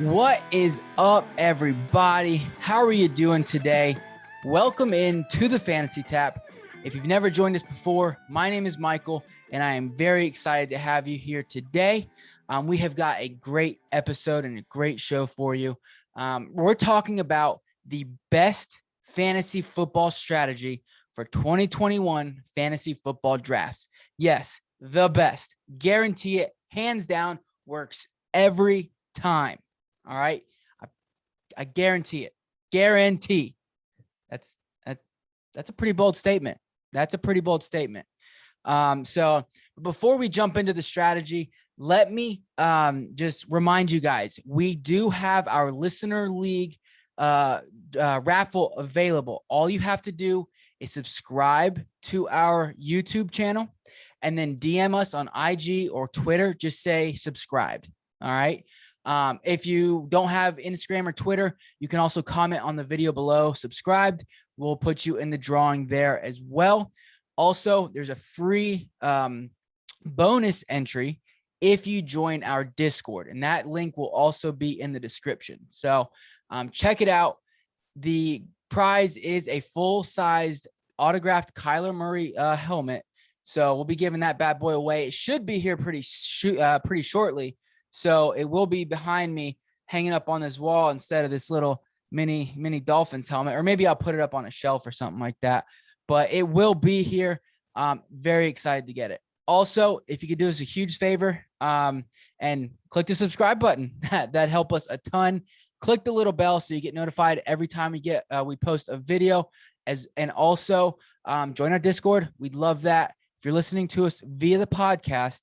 What is up, everybody? How are you doing today? Welcome in to the Fantasy Tap. If you've never joined us before, my name is Michael, and I am very excited to have you here today. We have got a great episode and a great show for you. We're talking about the best fantasy football strategy for 2021 fantasy football drafts. Yes, the best. Guarantee it. Hands down, works every time. All right. I guarantee it. Guarantee. That's a pretty bold statement. That's a pretty bold statement. So before we jump into the strategy, let me just remind you guys, we do have our listener league raffle available. All you have to do is subscribe to our YouTube channel and then DM us on IG or Twitter. Just say subscribed. All right. If you don't have Instagram or Twitter, you can also comment on the video below, subscribed. We'll put you in the drawing there as well. Also, there's a free bonus entry if you join our Discord, and that link will also be in the description. So check it out. The prize is a full-sized autographed Kyler Murray helmet. So we'll be giving that bad boy away. It should be here pretty shortly. So it will be behind me hanging up on this wall instead of this little mini Dolphins helmet, or maybe I'll put it up on a shelf or something like that, but it will be here. Very excited to get it. Also, if you could do us a huge favor and click the subscribe button, that help us a ton. Click the little bell so you get notified every time we post a video, and also join our Discord. We'd love that. If you're listening to us via the podcast,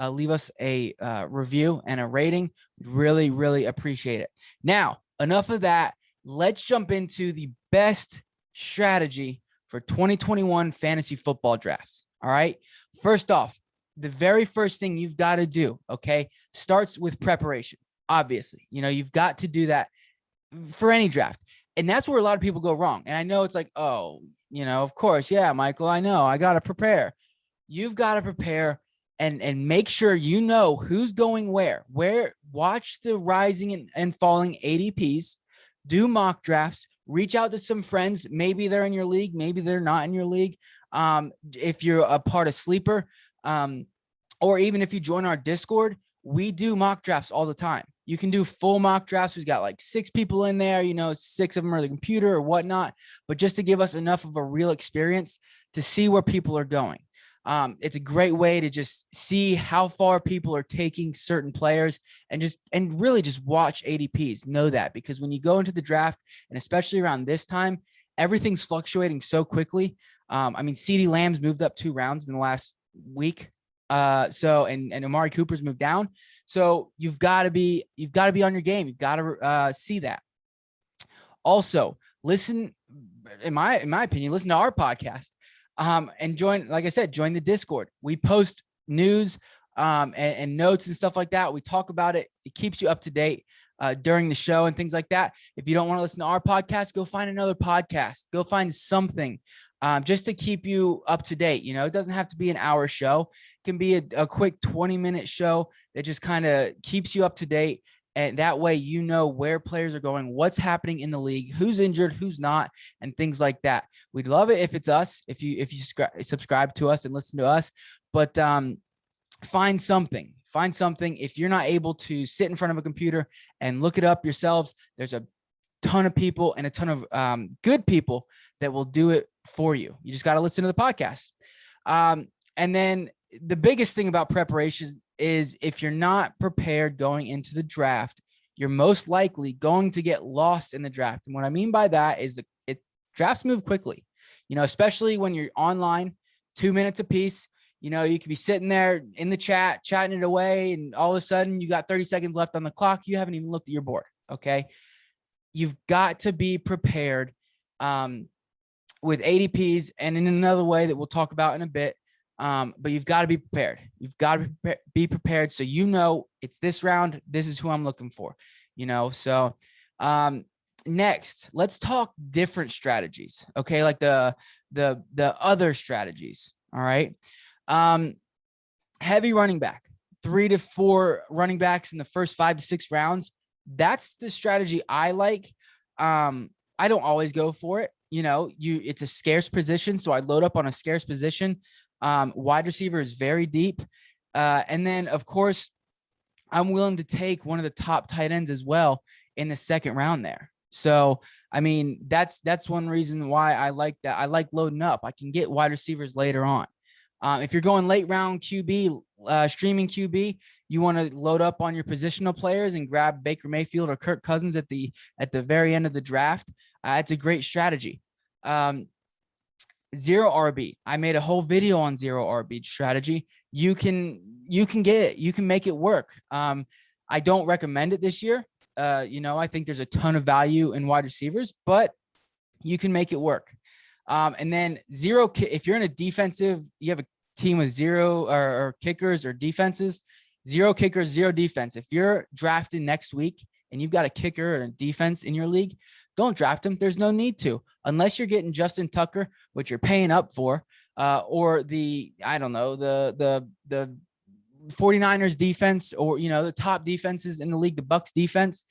leave us a review and a rating. Really, really appreciate it. Now, enough of that. Let's jump into the best strategy for 2021 fantasy football drafts. All right. First off, the very first thing you've got to do, okay, starts with preparation. Obviously, you've got to do that for any draft. And that's where a lot of people go wrong. And I know it's like, oh, of course. Yeah, Michael, I know. I got to prepare. You've got to prepare and make sure you know who's going where. Watch the rising and falling ADPs, do mock drafts, reach out to some friends. Maybe they're in your league, maybe they're not in your league. If you're a part of Sleeper, or even if you join our Discord, we do mock drafts all the time. You can do full mock drafts. We've got like 6 people in there, 6 of them are the computer or whatnot, but just to give us enough of a real experience to see where people are going. It's a great way to just see how far people are taking certain players and really just watch ADPs. Know that, because when you go into the draft, and especially around this time, everything's fluctuating so quickly. CeeDee Lamb's moved up 2 rounds in the last week. And Amari Cooper's moved down. So you've got to be on your game. You've got to see that. Also, listen, in my opinion, listen to our podcast. And join the Discord. We post news and notes and stuff like that. We talk about it. It keeps you up to date during the show and things like that. If you don't want to listen to our podcast, go find another podcast. Go find something just to keep you up to date. It doesn't have to be an hour show. It can be a quick 20-minute show that just kind of keeps you up to date. And that way, where players are going, what's happening in the league, who's injured, who's not, and things like that. We'd love it if it's us, if you subscribe to us and listen to us. But find something. If you're not able to sit in front of a computer and look it up yourselves, there's a ton of people and a ton of good people that will do it for you. You just got to listen to the podcast. And then the biggest thing about preparation is if you're not prepared going into the draft, you're most likely going to get lost in the draft. And what I mean by that is drafts move quickly, especially when you're online, 2 minutes a piece. You could be sitting there in the chat, chatting it away, and all of a sudden you got 30 seconds left on the clock. You haven't even looked at your board. Okay. You've got to be prepared with ADPs, and in another way that we'll talk about in a bit. But you've got to be prepared. You've got to be prepared. So, it's this round. This is who I'm looking for, so, next, let's talk different strategies. Okay. Like the other strategies. All right. Heavy running back, 3 to 4 running backs in the first 5 to 6 rounds. That's the strategy I like. I don't always go for it. It's a scarce position, so I load up on a scarce position. Wide receiver is very deep. And then, of course, I'm willing to take one of the top tight ends as well in the second round there. So, I mean, that's one reason why I like that. I like loading up. I can get wide receivers later on. If you're going late round QB, streaming QB, you want to load up on your positional players and grab Baker Mayfield or Kirk Cousins at the very end of the draft. It's a great strategy. Zero RB. I made a whole video on zero RB strategy. You can get it. You can make it work. I don't recommend it this year. I think there's a ton of value in wide receivers, but you can make it work. And then zero, if you're in a defensive, you have a team with zero or kickers or defenses, zero kickers, zero defense. If you're drafting next week and you've got a kicker and a defense in your league, don't draft him. There's no need to, unless you're getting Justin Tucker, which you're paying up for, or the 49ers defense, or, the top defenses in the league, the Bucs defense.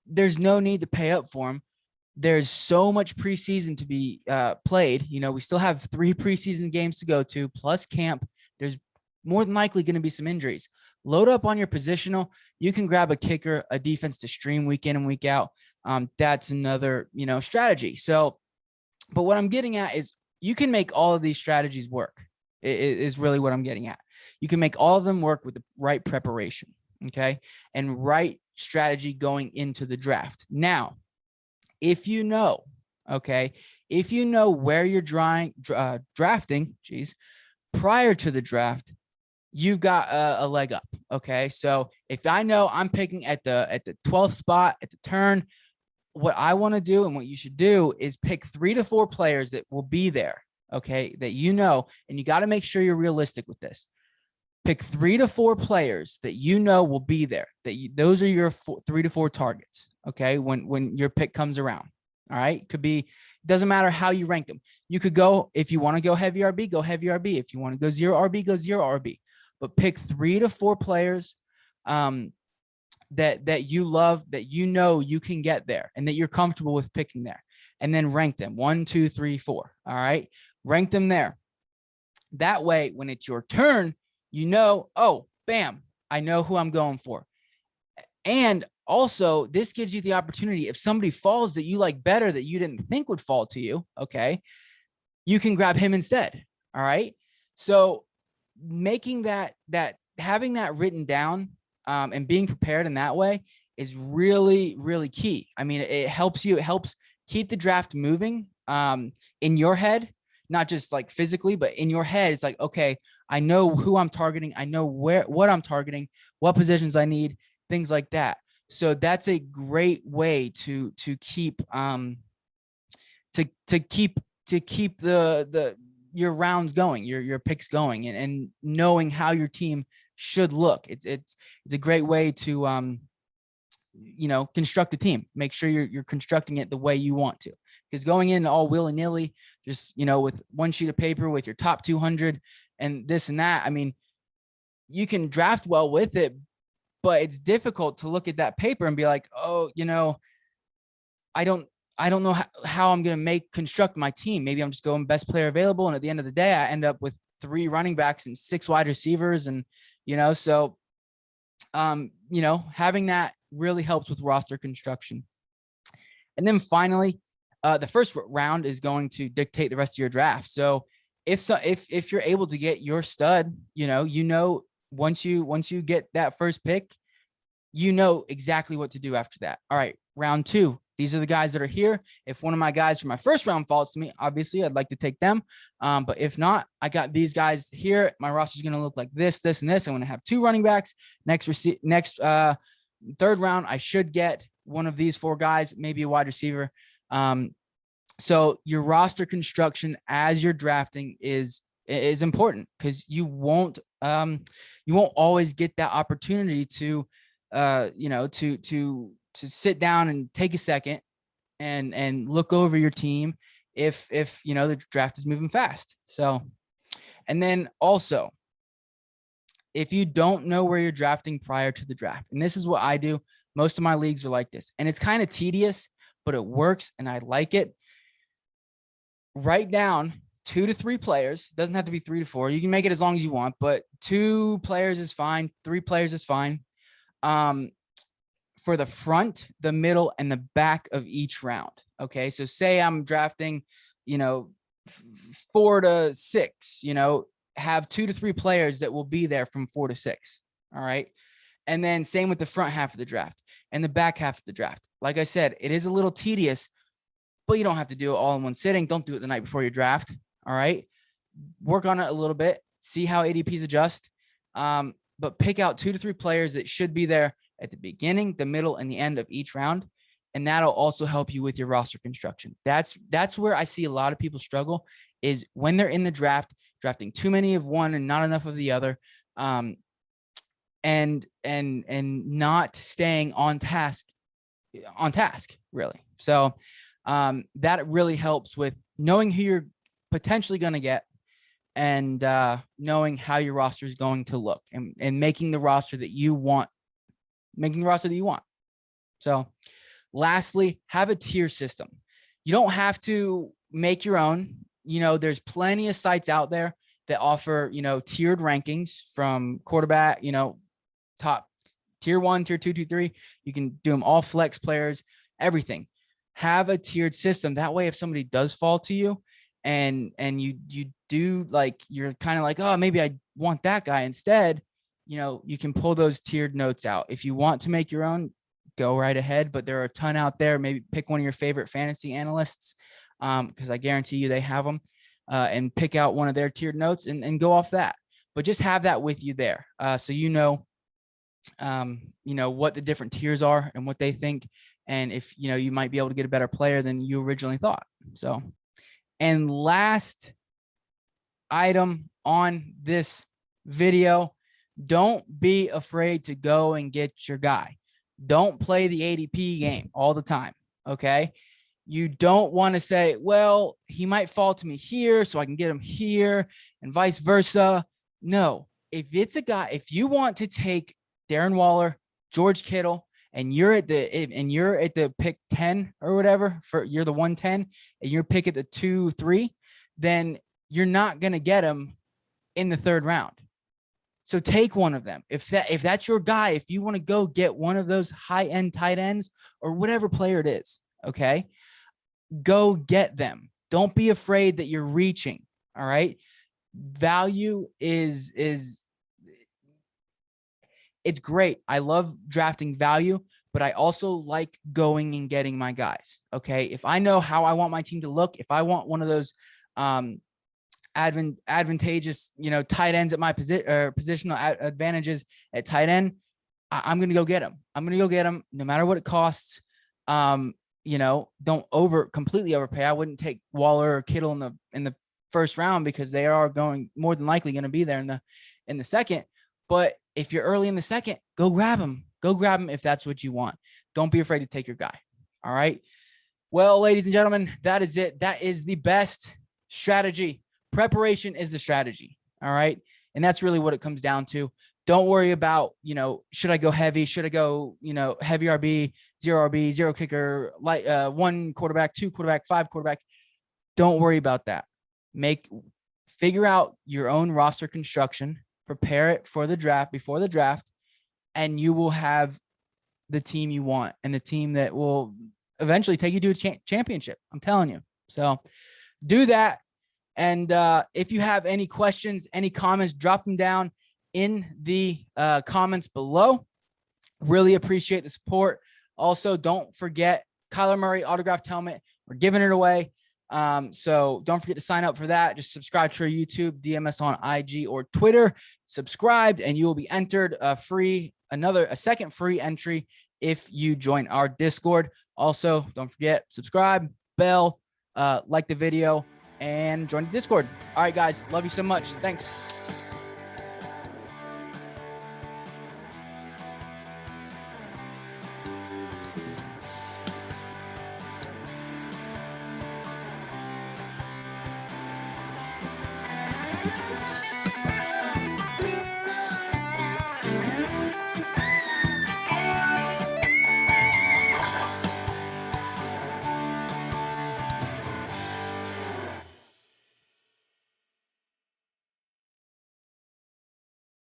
There's no need to pay up for him. There's so much preseason to be played. We still have 3 preseason games to go to, plus camp. There's more than likely going to be some injuries. Load up on your positional. You can grab a kicker, a defense to stream week in and week out. That's another, strategy. So, but what I'm getting at is you can make all of these strategies work. Is really what I'm getting at. You can make all of them work with the right preparation, okay, and right strategy going into the draft. Now, if you know where you're drafting, prior to the draft, you've got a leg up. Okay. So if I know I'm picking at the 12th spot at the turn, what I want to do and what you should do is pick 3 to 4 players that will be there. Okay. That, and you got to make sure you're realistic with this. Pick 3 to 4 players that will be there. Those are your 3 to 4 targets. Okay. When your pick comes around. All right. Doesn't matter how you rank them. You could go, if you want to go heavy RB, go heavy RB. If you want to go zero RB, go zero RB. But pick 3 to 4 players that you love, that you can get there, and that you're comfortable with picking there, and then rank them 1, 2, 3, 4. All right, rank them there. That way, when it's your turn, oh, bam, I know who I'm going for. And also, this gives you the opportunity, if somebody falls that you like better that you didn't think would fall to you, okay, you can grab him instead. All right, so making having that written down and being prepared in that way is really, really key. I mean, it helps keep the draft moving in your head, not just like physically, but in your head. It's like, okay, I know who I'm targeting. I know what I'm targeting, what positions I need, things like that. So that's a great way to keep your rounds going, your picks going, and knowing how your team should look. It's a great way to construct a team. Make sure you're constructing it the way you want to, because going in all willy-nilly, just with one sheet of paper with your top 200 and this and that, I mean, you can draft well with it, but it's difficult to look at that paper and be like, oh, I don't know how I'm going to construct my team. Maybe I'm just going best player available, and at the end of the day, I end up with 3 running backs and 6 wide receivers, and so having that really helps with roster construction. And then finally, the first round is going to dictate the rest of your draft. So if you're able to get your stud, once you get that first pick, exactly what to do after that. All right, round 2. These are the guys that are here. If one of my guys from my first round falls to me, obviously I'd like to take them. But if not, I got these guys here. My roster is going to look like this, this, and this. I'm going to have 2 running backs. Next third round, I should get one of these 4 guys, maybe a wide receiver. So your roster construction as you're drafting is important, because you won't always get that opportunity to sit down and take a second and look over your team if the draft is moving fast. So, and then also, if you don't know where you're drafting prior to the draft, and this is what I do, Most of my leagues are like this, and it's kind of tedious, but it works and I like it. Write down 2 to 3 players. Doesn't have to be 3 to 4. You can make it as long as you want, but 2 players is fine. 3 players is fine. For the front, the middle, and the back of each round. Okay. So say I'm drafting, 4 to 6, have 2 to 3 players that will be there from 4 to 6. All right. And then same with the front half of the draft and the back half of the draft. Like I said, it is a little tedious, but you don't have to do it all in one sitting. Don't do it the night before your draft. All right. Work on it a little bit, see how ADPs adjust. But pick out 2 to 3 players that should be there at the beginning, the middle, and the end of each round. And that'll also help you with your roster construction. That's where I see a lot of people struggle, is when they're in the draft, drafting too many of one and not enough of the other. And not staying on task really. So that really helps with knowing who you're potentially going to get, and knowing how your roster is going to look, and making the roster that you want. So lastly, have a tier system. You don't have to make your own. There's plenty of sites out there that offer, tiered rankings from quarterback, top tier 1, tier 2, tier 3. You can do them all, flex players, everything. Have a tiered system. That way, if somebody does fall to you and you do, like, you're kind of like, oh, maybe I want that guy instead, you can pull those tiered notes out. If you want to make your own, go right ahead, but there are a ton out there. Maybe pick one of your favorite fantasy analysts, because I guarantee you they have them, and pick out one of their tiered notes and go off that. But just have that with you there, so what the different tiers are and what they think, and if you might be able to get a better player than you originally thought. So, and last item on this video, don't be afraid to go and get your guy. Don't play the ADP game all the time. Okay. You don't want to say, well, he might fall to me here, so I can get him here, and vice versa. No, if it's a guy, if you want to take Darren Waller, George Kittle, and you're at the pick 10 or whatever, you're the 110, and you're pick at the 2-3, then you're not going to get him in the 3rd round. So take one of them. If that's your guy, if you want to go get one of those high-end tight ends or whatever player it is, okay, go get them. Don't be afraid that you're reaching. All right. Value is it's great. I love drafting value, but I also like going and getting my guys. Okay. If I know how I want my team to look, if I want one of those advantageous, tight ends at my positional advantages at tight end, I'm going to go get them. I'm going to go get them no matter what it costs. Don't completely overpay. I wouldn't take Waller or Kittle in the 1st round, because they are more than likely going to be there in the 2nd. But if you're early in the 2nd, go grab them. Go grab them if that's what you want. Don't be afraid to take your guy. All right. Well, ladies and gentlemen, that is it. That is the best strategy. Preparation is the strategy. All right. And that's really what it comes down to. Don't worry about, should I go heavy? Should I go, heavy RB, 0 kicker, 1 quarterback, 2 quarterback, 5 quarterback? Don't worry about that. Figure out your own roster construction, prepare it for the draft, before the draft, and you will have the team you want and the team that will eventually take you to a championship. I'm telling you. So do that. And if you have any questions, any comments, drop them down in the comments below. Really appreciate the support. Also, don't forget Kyler Murray autographed helmet. We're giving it away. So don't forget to sign up for that. Just subscribe to our YouTube, DM us on IG or Twitter, subscribed, and you will be entered a second free entry if you join our Discord. Also, don't forget, subscribe, bell, like the video, and join the Discord. All right, guys. Love you so much. Thanks.